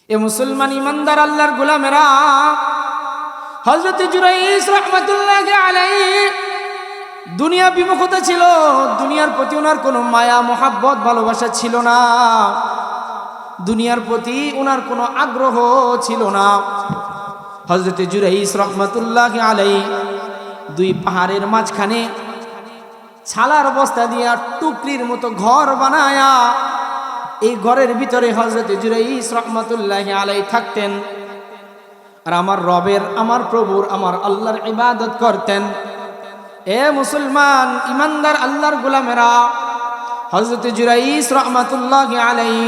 এ মুসলমান ইমানদার আল্লাহর গোলামেরা, হযরত জুরাইজ রাহমাতুল্লাহি আলাইহি দুনিয়া বিমুখতা ছিল। দুনিয়ার প্রতি ওনার কোনো মায়া মোহাব্বত ভালোবাসা ছিল না, দুনিয়ার প্রতি ওনার কোনো আগ্রহ ছিল না। হযরত জুরাইজ রাহমাতুল্লাহি আলাইহি দুই পাহাড়ের মাঝখানে ছালার বস্তা দিয়া টুকরির মতো ঘর বানায়া এই ঘরের ভিতরে হযরত জুরাইজ রাহমাতুল্লাহি আলাইহি থাকতেন আর আমার রবের, আমার প্রভুর, আমার আল্লাহর ইবাদত করতেন। এ মুসলমান ইমানদার আল্লাহর গোলামেরা, হযরত জুরাইজ রাহমাতুল্লাহি আলাইহি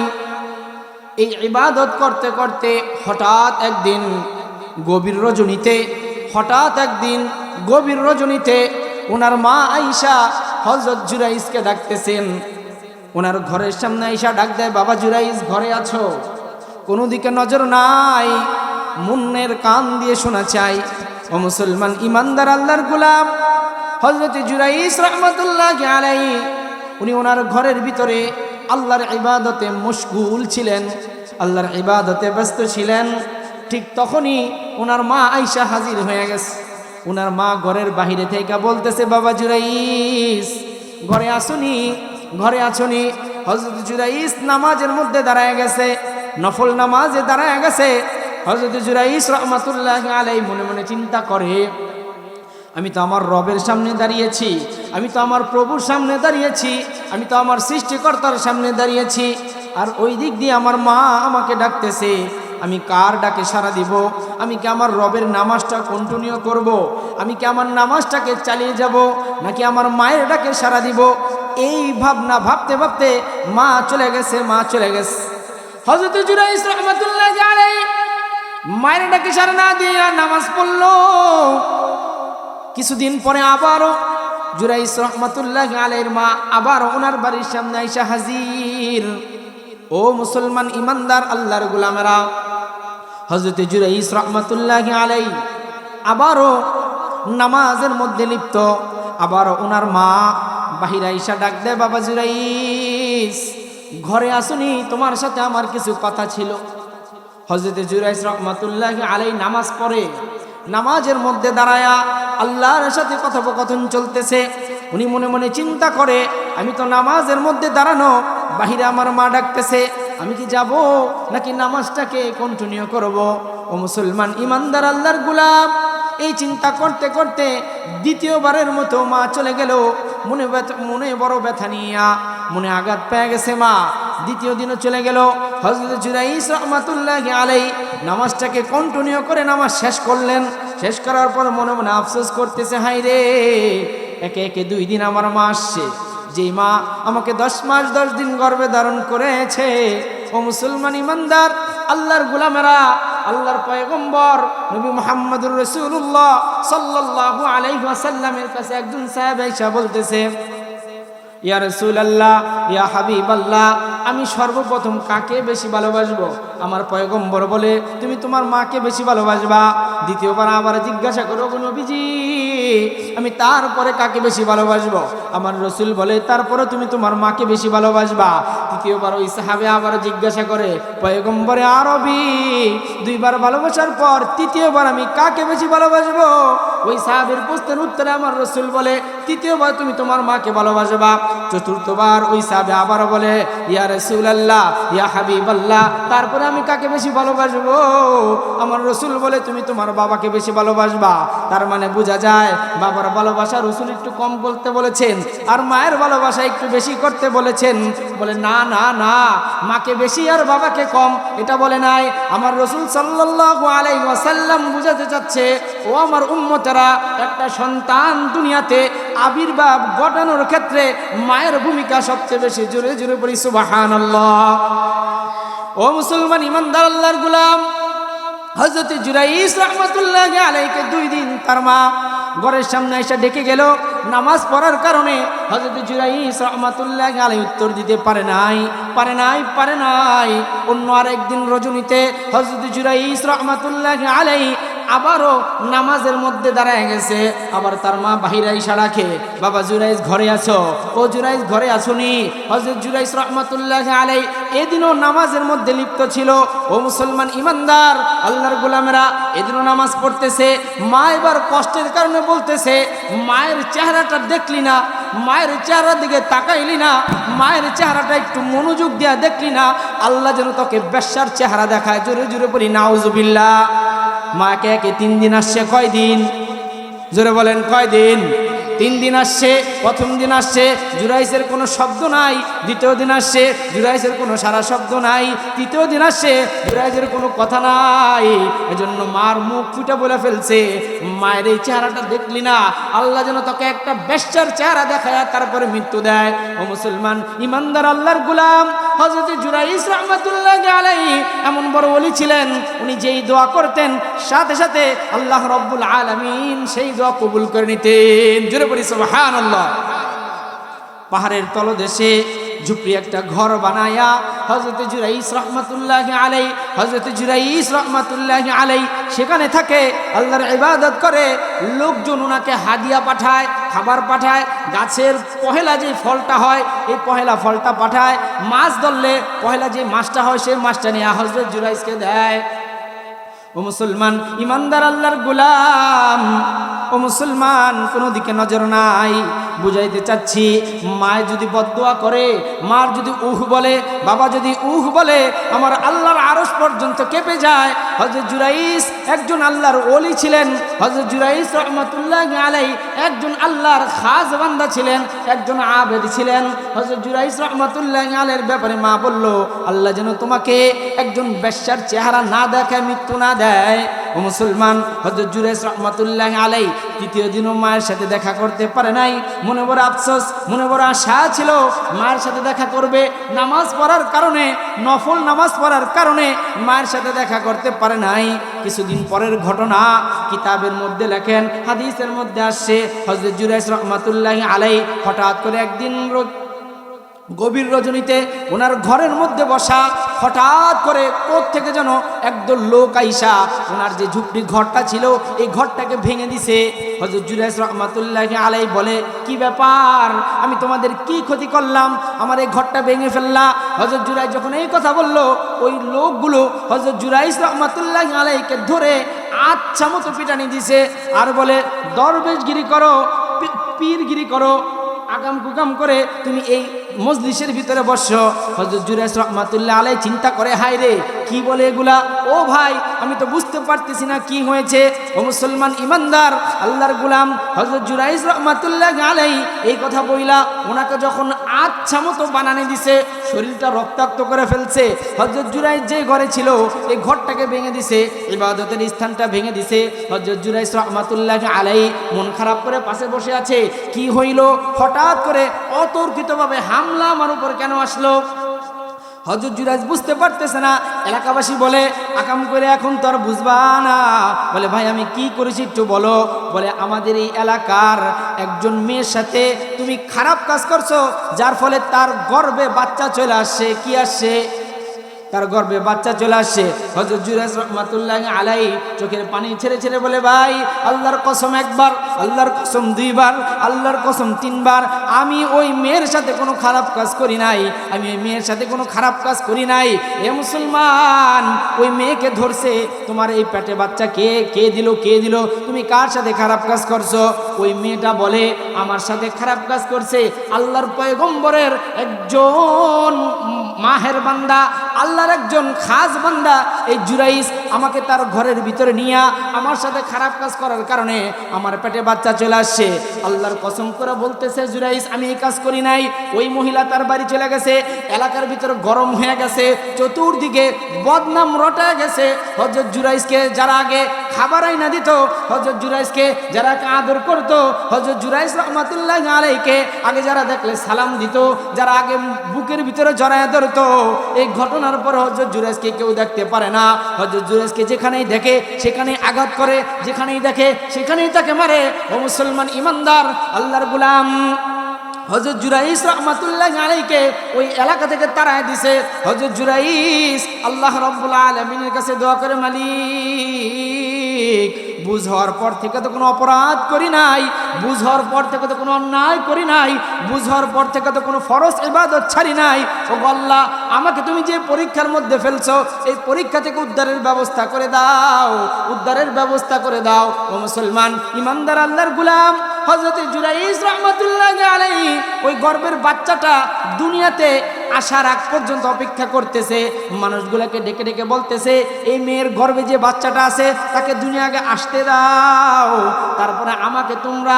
এই ইবাদত করতে করতে হঠাৎ একদিন গভীর রজনীতে ওনার মা আয়েশা হযরত জুরাইজকে ডাকতেছেন। ওনার ঘরের সামনে আয়েশা ডাক দেয়, বাবা জুরাইজ ঘরে আছো? কোনো দিকে নজর নাই, মনের কান দিয়ে শোনা চাই। ও মুসলমান ইমানদার আল্লাহর গোলাম, হযরত জুরাইজ রাহমাতুল্লাহি আলাইহি উনি ওনার ঘরের ভিতরে আল্লাহর ইবাদতে মশগুল ছিলেন, আল্লাহর ইবাদতে ব্যস্ত ছিলেন। ঠিক তখনই ওনার মা আয়েশা হাজির হয়ে গেছে। ওনার মা ঘরের বাহিরে থেকে বলতেছে, বাবা জুরাইজ ঘরে আসুনি? হযরত জুরাইজ নামাজের মধ্যে দাঁড়ায় গেছে, নফল নামাজে দাঁড়ায় গেছে। হযরত জুরাইজ রাহমাতুল্লাহি আলাইহি মনে মনে চিন্তা করে, আমি তো আমার রবের সামনে দাঁড়িয়েছি, আমি তো আমার প্রভুর সামনে দাঁড়িয়েছি, আমি তো আমার সৃষ্টিকর্তার সামনে দাঁড়িয়েছি, আর ওই দিক দিয়ে আমার মা আমাকে ডাকতেছে। আমি কার ডাকে সাড়া দিব? আমি কি আমার রবের নামাজটা কন্টিনিউ করব? আমি কি আমার নামাজটাকে চালিয়ে যাব, নাকি আমার মায়ের ডাকে সাড়া দিব? এই ভাবনা ভাবতে ভাবতে মা চলে গেছে। হযরত জুরাইজ রাহমাতুল্লাহি আলাইহি মায়ের ডাকে সাড়া না দিয়ে নামাজ পড়লো। কিছুদিন পরে আবারও জুরাইজ রাহমাতুল্লাহি আলাইহির মা আবার ওনার বাড়ির সামনে আয়েশা হাজির। ও মুসলমান ইমানদার আল্লাহর গোলামেরা, হযরত জুরাইজ রাহমাতুল্লাহি আলাইহি আবারও নামাজের মধ্যে লিপ্ত। আবারও ওনার মা বাহিরে আয়েশা ডাক দেয়, বাবা জুরাইজ ঘরে আসুনি? তোমার সাথে আমার কিছু কথা ছিল। হযরত জুরাইজ রাহমাতুল্লাহি আলাইহি নামাজ পড়ে, নামাজের মধ্যে দাঁড়ায়া আল্লাহর সাথে কথোপকথন চলতেছে। উনি মনে মনে চিন্তা করে, আমি তো নামাজের মধ্যে দাঁড়ানো, বাহিরে আমার মা ডাকতেছে, আমি কি যাব নাকি নামাজটাকে কন্টিনিউ করব? ও মুসলমান ইমানদার আল্লাহর গোলাম, এই চিন্তা করতে করতে দ্বিতীয়বারের মতো মা চলে গেল। মনে বড় ব্যথা নিয়া, মনে আঘাত পেয়ে গেছে মা। দ্বিতীয় দিনও চলে গেল। হযরত জুরাইজ রাহমাতুল্লাহি আলাইহি নামাজটাকে কন্টিনিউ করে নামাজ শেষ করলেন। শেষ করার পর মনে মনে আফসোস করতেছে, হাই রে, একে একে 2 দিন আমার মা আসছে, যেই মা আমাকে 10 মাস 10 দিন গর্ভে ধারণ করেছে। ও মুসলমান ইমানদার আল্লাহর গোলামেরা, আল্লাহর পয়গম্বর নবী মুহাম্মদুর রাসূলুল্লাহ সাল্লাল্লাহু আলাইহি ওয়াসাল্লামের কাছে একজন সাহাবা এসে বলতেছে, ইয়া রাসূলুল্লাহ, ইয়া হাবিবাল্লাহ, আমি সর্বপ্রথম কাকে বেশি ভালোবাসবো? আমার পয়গম্বর বলে, তুমি তোমার মাকে বেশি ভালোবাসবা। দ্বিতীয়বার আবার জিজ্ঞাসা করো, নবীজি আমি তারপরে কাকে বেশি ভালোবাসবো? আমার রাসূল বলে, তারপরে তুমি তোমার মাকে বেশি ভালোবাসবা। তৃতীয়বার ওই সাহাবে আবার জিজ্ঞাসা করে, পয়গম্বরে আরবি 2 বার ভালোবাসার পর তৃতীয়বার আমি কাকে বেশি ভালোবাসবো? ওই সাহাবের প্রশ্নের উত্তরে আমার রাসূল বলে, তৃতীয়বার তুমি তোমার মাকে ভালোবাসবা। চতুর্থবার ওই সাহাবে আবার বলে, ইয়া রাসূলুল্লাহ, ইয়া হাবিবাল্লাহ, তারপরে আমি কাকে বেশি ভালোবাসবো? আমার রাসূল বলে, তুমি তোমার বাবাকে বেশি ভালোবাসবা। তার মানে বোঝা যায় বাবার ভালোবাসা রাসূল একটু কম বলতে বলেছেন, আর মায়ের ভালোবাসা একটু বেশি করতে বলেছেন। বলে না না না, মাকে বেশি আর বাবাকে কম এটা বলে নাই। আমার রাসূল সাল্লাল্লাহু আলাইহি ওয়াসাল্লাম বুঝাতে চাচ্ছে, ও আমার উম্মতেরা, একটা সন্তান দুনিয়াতে আবির্ভাব ঘটানোর ক্ষেত্রে মায়ের ভূমিকা সবচেয়ে বেশি। জোরে জোরে পড়ি সুবহানাল্লাহ। ও মুসলমান ইমানদার আল্লাহর গোলাম, হযরত জুরাইজ রাহমাতুল্লাহি আলাইহি 2 দিন তার মা ঘরের সামনে এসে ডেকে গেল। নামাজ পড়ার কারণে হযরত জুরাইজ রাহমাতুল্লাহি আলাইহি উত্তর দিতে পারে নাই। অন্য আরেকদিন রজনীতে হযরত জুরাইজ রাহমাতুল্লাহি আলাইহি আবারও নামাজের মধ্যে দাঁড়ায় গেছে। আবার তার মা বাহিরে এসে ডাকে, বাবা জুরাইজ ঘরে আছো? ও জুরাইজ ঘরে আসুনি? হযরত জুরাইজ রাহমাতুল্লাহি আলাইহি এদিনও নামাজের মধ্যে লিপ্ত ছিল। ও মুসলমান ইমানদার আল্লাহর গোলামেরা, এদিনও নামাজ পড়তেছে। মা এবার কষ্টের কারণে বলতেছে, মায়ের চেহারাটা দেখলি না? মায়ের চেহারার দিকে তাকাইলি না? মায়ের চেহারাটা একটু মনোযোগ দিয়া দেখলি না? আল্লাহ যেন তোকে বেশ্যার চেহারা দেখায়। জোরে জোরে বলি নাউজুবিল্লাহ। মাকে একে 3 দিন আসছে। কয় দিন? জোরে বলেন কয় দিন? 3 দিন আসছে। প্রথম দিন আসছে, জুরাইসের কোনো শব্দ নাই। দ্বিতীয় দিন আসছে, জুরাইসের কোনো সারা শব্দ নাই। তৃতীয় দিন আসছে, জুরাইসের কোনো কথা নাই। এজন্য মার মুখ ফুটে বলে ফেলছে, মায়ের এই চেহারাটা দেখলি না? আল্লাহ যেন তোকে একটা বেশ্যার চেহারা দেখায় তারপরে মৃত্যু দেয়। ও মুসলমান ইমানদার আল্লাহর গোলাম, হযরত জুরাইস রাহমাতুল্লাহি আলাইহি এমন বড় ওলি ছিলেন, উনি যেই দোয়া করতেন সাথে সাথে আল্লাহ রাব্বুল আলামিন সেই দোয়া কবুল করে নিতেন। জোরে বলি সুবহানাল্লাহ। পাহাড়ের তলদেশে ঝুপড়ি একটা ঘর বানায়া হযরত জুরাইস রাহমাতুল্লাহি আলাইহি, হযরত জুরাইস রাহমাতুল্লাহি আলাইহি সেখানে থাকে, আল্লাহর ইবাদত করে। লোকজন ওনাকে হাদিয়া পাঠায়, খাবার পাঠায়। গাছের পহেলা যে ফলটা হয় এই পহেলা ফলটা পাঠায়। মাছ ধরলে পহেলা যে মাছটা হয় সেই মাছটা নিয়ে হযরত জুরাইসকে দেয়। ও মুসলমান ইমানদার আল্লাহর গোলাম, ও মুসলমান কোনো দিকে নজর নাই। বুঝাইতে চাচ্ছি, মায় যদি বদদোয়া করে, মার যদি উহ বলে, বাবা যদি উহ বলে, আমার আল্লাহর আরশ পর্যন্ত কেঁপে যায়। হযরত জুরাইস একজন আল্লাহর ওলি ছিলেন। হযরত জুরাইস রাহমাতুল্লাহি আলাইহি একজন আল্লাহর খাস বান্দা ছিলেন, একজন আবেদ ছিলেন। হযরত জুরাইস রাহমাতুল্লাহি আলাইহির ব্যাপারে মা বলল, আল্লাহ যেন তোমাকে একজন বেশ্যার চেহারা না দেখায়, মৃত্যু না দেয়। ও মুসলমান হযরত জুরাইস রাহমাতুল্লাহি আলাইহি তৃতীয় দিনও মায়ের সাথে দেখা করতে পারে নাই। মনে বড় আফসোস, মনে বড় আশা ছিল মায়ের সাথে দেখা করবে। নামাজ পড়ার কারণে, নফল নামাজ পড়ার কারণে মায়ের সাথে দেখা করতে পারে নাই। কিছুদিন পরের ঘটনা কিতাবের মধ্যে লেখেন, হাদিসের মধ্যে আসছে, হযরত জুরাইস রাহমাতুল্লাহি আলাইহি হঠাৎ করে একদিন গভীর রজনীতে ওনার ঘরের মধ্যে বসা, হঠাৎ করে কোত্থেকে যেন একদল লোক আইসা ওনার যে ঝুপড়ি ঘরটা ছিল এই ঘরটাকে ভেঙে দিছে। হযরত জুরাইস রাহমাতুল্লাহি আলাইহি বলে, কি ব্যাপার, আমি তোমাদের কি ক্ষতি করলাম, আমার এই ঘরটা ভেঙে ফেললা? হযরত জুরাইস যখন এই কথা বলল, ওই লোকগুলো হযরত জুরাইস রাহমাতুল্লাহি আলাইহিকে ধরে আচ্ছা মতো পিটানি দিছে আর বলে, দরবেশগিরি করো, পীরগিরি করো, আগাম কুকাম করে তুমি এই মজলিসের ভিতরে বসো। হযরত জুরাইস রাহমাতুল্লাহি আলাইহি চিন্তা করে, হায় রে, কি বলে এগুলা? ও ভাই, আমি তো বুঝতে পারতেছি না কি হয়েছে। ও মুসলমান ইমানদার আল্লাহর গোলাম, হযরত জুরাইস রাহমাতুল্লাহি আলাইহি এই কথা বইলা ওনাকে যখন আচ্ছা মতো বানানি দিছে, শরীরটা রক্তাক্ত করে ফেলছে। হযরত জুরাইস যে ঘরে ছিল এই ঘরটাকে ভেঙে দিছে, ইবাদতের স্থানটা ভেঙে দিছে। হযরত জুরাইস রাহমাতুল্লাহি আলাইহি মন খারাপ করে পাশে বসে আছে। কি হইল? হঠাৎ করে অতর্কিতভাবে হামলা আমার উপর কেন আসলো? হযরত জুরাইস বুঝতে পারতেছে না। এলাকাবাসী বলে, আকাম করে এখন তো আর বুঝবা না। বলে, ভাই আমি কি করেছি একটু বলো। বলে, আমাদের এই এলাকার একজন মেয়ের সাথে তুমি খারাপ কাজ করছো, যার ফলে তার গর্ভে বাচ্চা চলে আসছে। কি আসছে? তার গর্ভে বাচ্চা চলে আসছে। হযরত জুরাইস রাহমাতুল্লাহি আলাইহি চোখের পানি ছেড়ে ছেড়ে বলে, ভাই আল্লাহর কসম একবার, আল্লাহর কসম দুইবার, আল্লাহর কসম তিনবার, আমি ওই মেয়ের সাথে কোনো খারাপ কাজ করি নাই, আমি ওই মেয়ের সাথে কোনো খারাপ কাজ করি নাই। এ মুসলমান, ওই মেয়েকে ধরছে তোমার এই পেটে বাচ্চা কে দিল, কে দিল? তুমি কার সাথে খারাপ কাজ করছো? ওই মেয়েটা বলে, আমার সাথে খারাপ কাজ করছে আল্লাহর পয়গম্বরের একজন মাহের বান্দা, আল্লাহর একজন খাস বান্দা এই জুরাইস। আমাকে তার ঘরের ভিতরে নিয়ে আমার সাথে খারাপ কাজ করার কারণে আমার পেটে বাচ্চা চলে আসছে। আল্লাহর কসম করে বলতেছে জুরাইস, আমি এই কাজ করি নাই। ওই মহিলা তার বাড়ি চলে গেছে, এলাকার ভিতরে গরম হয়ে গেছে, চতুর্দিকে বদনাম রটে গেছে। হযরত জুরাইসকে যারা আগে খাবার আইনা দিত, হযরত জুরাইসকে যারা আদর করত, হযরত জুরাইস রাহমাতুল্লাহি আলাইহিকে আগে যারা দেখলে সালাম দিত, যারা আগে বুকের ভিতরে জড়ায় ধরতো, এই ঘটনার পর হযরত জুরাইসকে কেউ দেখতে পারে না। হযরত জুরাইসকে যেখানেই দেখে সেখানেই আঘাত করে, যেখানেই দেখে সেখানেই তাকে মারে। ও মুসলমান ইমানদার আল্লাহর গোলাম, হযরত জুরাইস রাহমাতুল্লাহ আলাইহিকে ওই এলাকা থেকে তাড়ায় দিছে। হযরত জুরাইস আল্লাহ রাব্বুল আলামিনের কাছে দোয়া করে, মালিক বুঝ হওয়ার পর থেকে তো কোনো অপরাধ করি নাই, বুঝ হওয়ার পর থেকে তো কোনো অন্যায় করি নাই, বুঝ হওয়ার পর থেকে তো কোনো ফরজ ইবাদত ছাড়ি নাই। ও আল্লাহ, আমাকে তুমি যে পরীক্ষার মধ্যে ফেলছো এই পরীক্ষা থেকে উদ্ধারের ব্যবস্থা করে দাও, উদ্ধারের ব্যবস্থা করে দাও। ও মুসলমান ইমানদার আল্লাহর গোলাম, হযরত জুরাইস রাহমাতুল্লাহ আলাইহি ওই গর্ভের বাচ্চাটা দুনিয়াতে আসার আগ পর্যন্ত অপেক্ষা করতেছে। মানুষগুলোকে ডেকে ডেকে বলতেছে, এই মেয়ের গর্ভে যে বাচ্চাটা আছে তাকে দুনিয়াকে আসতে দাও, তারপরে আমাকে তোমরা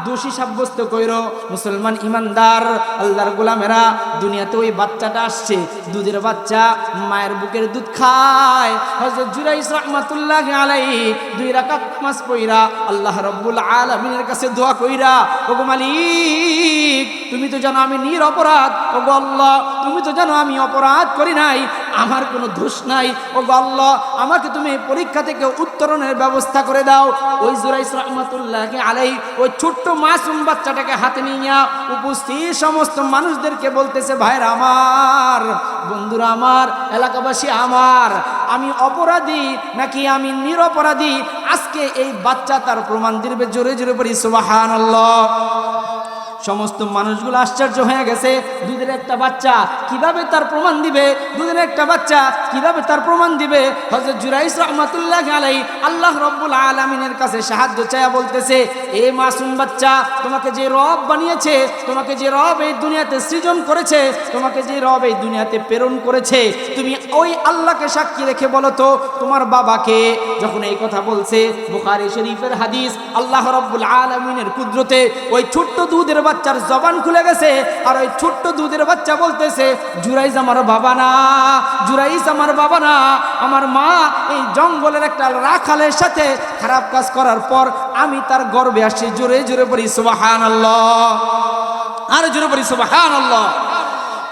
দোষী সাব্যস্ত কইরো। মুসলমান ইমানদার আল্লাহর গোলামেরা, দুনিয়াতে ওই বাচ্চাটা আসছে, দুধের বাচ্চা, মায়ের বুকের দুধ খায়। হযরত জুরাইস রাহমাতুল্লাহ আলাইহি 2 রাকাত নামাজ পড়া আল্লাহ রাব্বুল আলামিনের কাছে দোয়া কইরা, ওগো মালিক তুমি তো জানো আমি নিরপরাধ, ওগো আল্লাহ তুমি তো জানো আমি অপরাধ করি নাই, আমার কোনো দোষ নাই, ওগো আল্লাহ আমাকে তুমি পরীক্ষা থেকে উত্তরণের ব্যবস্থা করে দাও। ওই জুরাইস রাহমাতুল্লাহ আলাইহি ওই ছোট্ট মাসুম বাচ্চাটাকে হাতে নিয়ে উপস্থিত সমস্ত মানুষদেরকে বলতেছে, ভাইরা আমার, বন্ধুরা আমার, এলাকাবাসী আমার, আমি অপরাধী নাকি আমি নিরপরাধী আজকে এই বাচ্চা তার প্রমাণ দিবে। জোরে জোরে পড়ি সুবহানাল্লাহ। সমস্ত মানুষগুলো আশ্চর্য হয়ে গেছে, দুধের একটা বাচ্চা কিভাবে তার প্রমাণ দিবে, দুধের একটা বাচ্চা কিভাবে তার প্রমাণ দিবে। হযরত জুরাইস রাহমাতুল্লাহ আলাইহি আল্লাহ রাব্বুল আলামিনের কাছে সাহায্য চায়া বলতেছে, এ মাসুম বাচ্চা, তোমাকে যে রব বানিয়েছে, তোমাকে যে রব এই দুনিয়াতে সৃজন করেছে, তোমাকে যে রব এই দুনিয়াতে প্রেরণ করেছে, তুমি ওই আল্লাহকে সাক্ষী রেখে বলো তো তোমার বাবাকে। যখন এই কথা বলছে, বুখারী শরীফের হাদিস, আল্লাহ রাব্বুল আলামিনের কুদরতে ওই ছোট্ট দুধের বাচ্চার জবান খুলে গেছে, আর ওই ছোট্ট দুধের বাচ্চা বলতেছে, জুরাইস আমার বাবা না, জুরাইস আমার বাবা না, আমার মা এই জঙ্গলের একটা রাখালের সাথে খারাপ কাজ করার পর আমি তার গর্ভে আসি। জোরে জোরে পড়ি সুবহানাল্লাহ, আর জোরে পড়ি সুবহানাল্লাহ।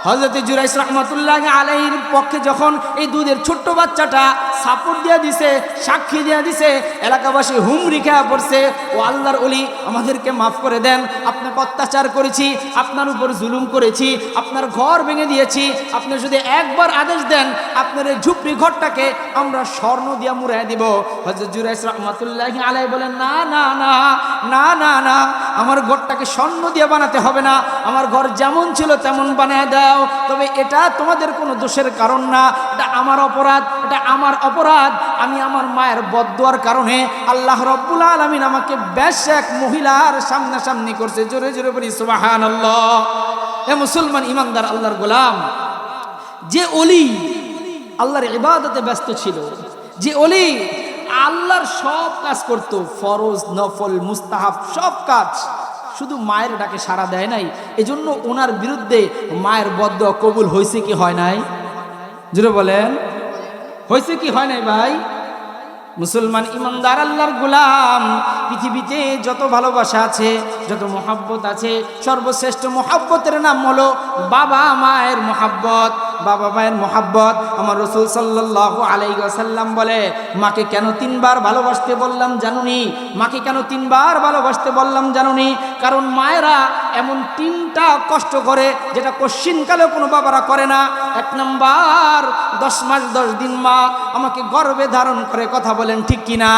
হযরত জুরাইস রাহমাতুল্লাহ আলাইহির পক্ষে যখন এই দুধের ছোট্ট বাচ্চাটা সাপোর্ট দিয়ে দিছে, সাক্ষী দিয়ে দিছে, এলাকাবাসী হুমড়ি খেয়ে পড়ছে, ও আল্লাহর ওলি আমাদেরকে মাফ করে দেন, আপনাকে অত্যাচার করেছি, আপনার উপর জুলুম করেছি, আপনার ঘর ভেঙে দিয়েছি, আপনি যদি একবার আদেশ দেন আপনার এই ঝুপড়ি ঘরটাকে আমরা স্বর্ণ দিয়ে মুড়াই দিব। হযরত জুরাইস রাহমাতুল্লাহ আলাইহি বলেন, না না না না না না, আমার ঘরটাকে স্বর্ণ দিয়ে বানাতে হবে না, আমার ঘর যেমন ছিল তেমন বানিয়ে দাও, তবে এটা তোমাদের কোনো দোষের কারণ না, এটা আমার অপরাধ, এটা আমার অপরাধ। আমি আমার মায়ের বদদুয়ার কারণে আল্লাহ রাব্বুল আলামিন আমাকে বেশ এক মহিলার সামনাসামনি করছে। জোরে জোরে বলি সুবহানাল্লাহ। এ মুসলমান ইমানদার আল্লাহর গোলাম, যে ওলি আল্লাহর ইবাদতে ব্যস্ত ছিল, যে ওলি আল্লাহর সব কাজ করত, ফরজ নফল মুস্তাহাব সব কাজ, শুধু মায়ের ডাকে সাড়া দেয় নাই, এজন্য ওনার বিরুদ্ধে মায়ের বদদুয়া কবুল হয়েছে কি হয় নাই? জোরে বলেন, হয়েছে কি হয় নাই ভাই? মুসলমান ইমানদার আল্লাহর গোলাম, পৃথিবীতে যত ভালোবাসা আছে, যত মহাব্বত আছে, সর্বশ্রেষ্ঠ মহাব্বতের নাম হলো বাবা মায়ের মহাব্বত। বাবা মায়ের মহাব্বত। আমার রাসূল সাল্লাল্লাহু আলাইহি ওয়াসাল্লাম বলে, মাকে কেন 3 বার ভালোবাসতে বললাম জানুনি? মাকে কেন 3 বার ভালোবাসতে বললাম জানুনি? কারণ মায়েরা এমন 3টা কষ্ট করে যেটা কশ্চিনকালেও কোনো বাবারা করে না। 1 নাম্বার, 10 মাস 10 দিন মা আমাকে গর্ভে ধারণ করে, কথা বলেন ঠিক কিনা?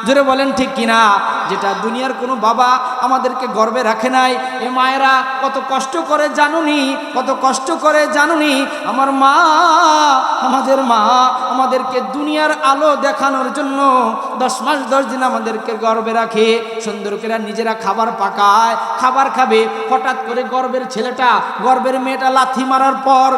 জোরে বলেন ঠিক কিনা? যেটা দুনিয়ার কোনো বাবা আমাদেরকে গর্ভে রাখে নাই। এ মায়েরা কত কষ্ট করে জানুনি, কত কষ্ট করে জানুনি? আমার মা, আমাদের মা আমাদেরকে দুনিয়ার আলো দেখানোর জন্য 10 মাস 10 দিন আমাদেরকে গর্ভে রাখে, সুন্দর করে নিজেরা খাবার পাকায়, খাবার খাবে। হঠাৎ করে গর্ভের ছেলেটা, গর্ভের মেয়েটা লাথি মারার পর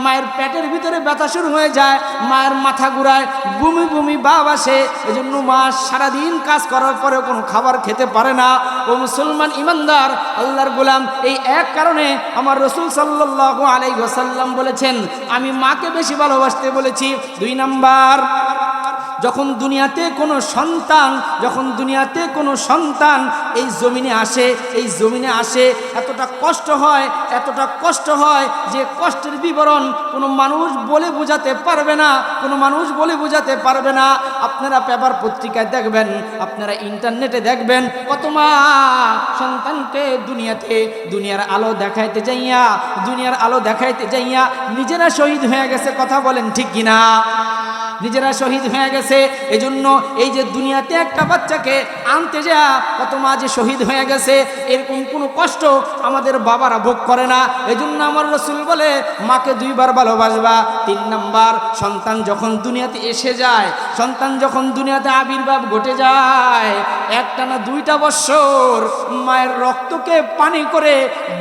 মায়ের পেটের ভিতরে ব্যথা শুরু হয়ে যায়, মায়ের মাথা ঘুরায়, বমি বমি ভাব আসে। এজন্য মা সারাদিন কাজ করার পরেও কোনো খাবার খেতে পারে না। ও মুসলমান ইমানদার আল্লাহর গোলাম, এই এক কারণে আমার রাসূল সাল্লাল্লাহু আলাইহি ওয়াসাল্লাম বলেছেন, আমি মাকে বেশি ভালোবাসতে বলেছি। 2 নাম্বার, যখন দুনিয়াতে কোনো সন্তান এই জমিনে আসে এতটা কষ্ট হয় যে কষ্টের বিবরণ কোনো মানুষ বলে বোঝাতে পারবে না আপনারা পেপার পত্রিকায় দেখবেন, আপনারা ইন্টারনেটে দেখবেন, কত মা সন্তানকে দুনিয়ার আলো দেখাইতে যাইয়া নিজেরা শহীদ হয়ে গেছে। কথা বলেন ঠিক কিনা? নিজেরা শহীদ হয়ে গেছে। এজন্য এই যে দুনিয়াতে একটা বাচ্চাকে আনতে যা কত মা যে শহীদ হয়ে গেছে, এরকম কোনো কষ্ট আমাদের বাবারা ভোগ করে না। এজন্য আমার রাসূল বলে মাকে 2 বার ভালোবাসবা। 3 নাম্বার, সন্তান যখন দুনিয়াতে এসে যায়, সন্তান যখন দুনিয়াতে আবির্ভাব ঘটে যায়, একটানা 2টা বৎসর মায়ের রক্তকে পানি করে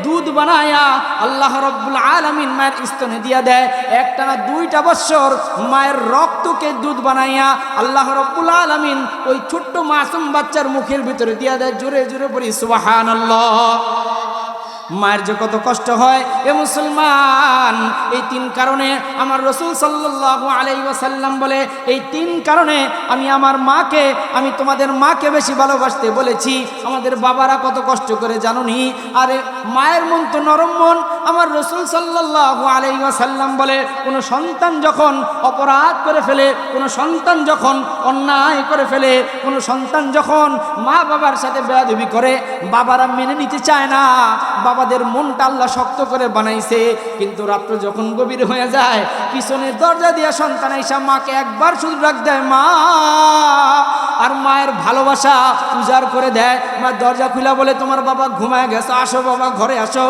দুধ বানায়া আল্লাহ রাব্বুল আলামিন মায়ের স্তনে দিয়া দেয়। একটানা 2টা বৎসর মায়ের রক্তকে দুধ বানাইয়া আল্লাহ রাব্বুল আলামিন ওই ছোট্ট মাসুম বাচ্চার মুখের ভিতরে দিয়া দেয়। জোরে জোরে পড়ি সুবহানাল্লাহ। মায়ের যে কত কষ্ট হয় এ মুসলমান, এই 3 কারণে আমার রাসূল সাল্লাল্লাহু আলাইহি ওয়াসাল্লাম বলে, এই 3 কারণে আমি তোমাদের মাকে বেশি ভালোবাসতে বলেছি। আমাদের বাবারা কত কষ্ট করে জানুনি। আরে মায়ের মন তো নরম মন। আমার রাসূল সাল্লাল্লাহু আলাইহি ওয়াসাল্লাম বলে, কোনো সন্তান যখন অপরাধ করে ফেলে, কোনো সন্তান যখন অন্যায় করে ফেলে, কোনো সন্তান যখন মা বাবার সাথে বেয়াদবি করে, বাবারা মেনে নিতে চায় না। বাবাদের মনটা আল্লাহ শক্ত করে বানাইছে, কিন্তু রাত্র যখন গভীর হয়ে যায়, পিছনে দরজা দিয়া সন্তান আইসা মাকে একবার শুধু ডাক দেয় মা, আর মায়ের ভালোবাসা উজাড় করে দেয়। মা দরজা খুলা বলে, তোমার বাবা ঘুমায় গেছে, আসো বাবা ঘরে আসো।